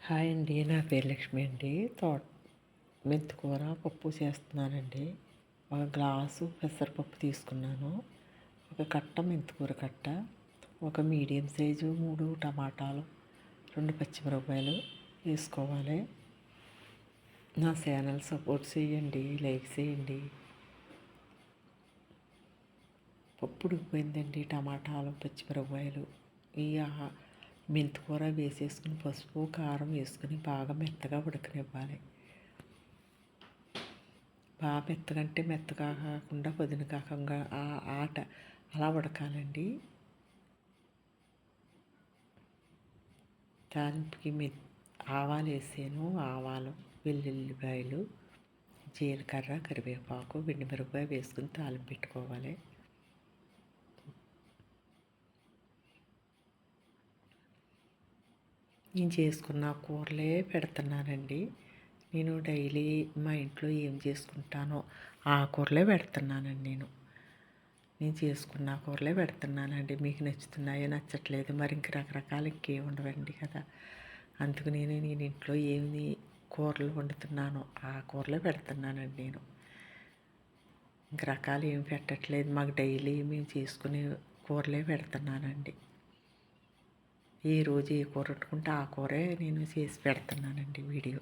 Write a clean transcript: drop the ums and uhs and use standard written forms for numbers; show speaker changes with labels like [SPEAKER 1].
[SPEAKER 1] Hi అండి, నా పేరు లక్ష్మి అండి. మెంతికూర పప్పు చేస్తున్నానండి. ఒక గ్లాసు పెసరపప్పు తీసుకున్నాను, ఒక కట్ట మెంతికూర కట్ట, ఒక మీడియం సైజు 3 టమాటాలు, 2 పచ్చిమిరపకాయలు వేసుకోవాలి. నా ఛానల్ సపోర్ట్ చేయండి, లైక్ చేయండి. పప్పు ఉడికిపోయిందండి. టమాటాలు, పచ్చిమిరపకాయలు, ఈ మెంతికూర వేసేసుకుని పసుపు కారం వేసుకుని బాగా మెత్తగా ఉడకనివ్వాలి. బాగా మెత్తగా అంటే మెత్తగా కాకుండా పదును కాకుండా ఆట అలా ఉడకాలండి. తాలింపుకి ఆవాలు వేసాను. ఆవాలు, వెల్లుల్లిపాయలు, జీలకర్ర, కరివేపాకు, ఎండుమిరపకాయ వేసుకుని తాలింపు పెట్టుకోవాలి. నేను చేసుకున్న కూరలే పెడుతున్నానండి. నేను డైలీ మా ఇంట్లో ఏం చేసుకుంటానో ఆ కూరలే పెడుతున్నానండి. నేను చేసుకున్న కూరలే పెడుతున్నానండి. మీకు నచ్చుతున్నాయో నచ్చట్లేదు, మరి ఇంక రకరకాలు ఇంకేం ఉండవండి కదా. అందుకు నేను ఇంట్లో ఏమి కూరలు వండుతున్నానో ఆ కూరలే పెడుతున్నానండి. నేను ఇంక రకాలు ఏమి పెట్టట్లేదు. మాకు డైలీ మేము చేసుకునే కూరలే పెడుతున్నానండి. ఏ రోజు ఏ కూర వండుకుంటే ఆ కూరే నేను చేసి పెడుతున్నానండి వీడియో.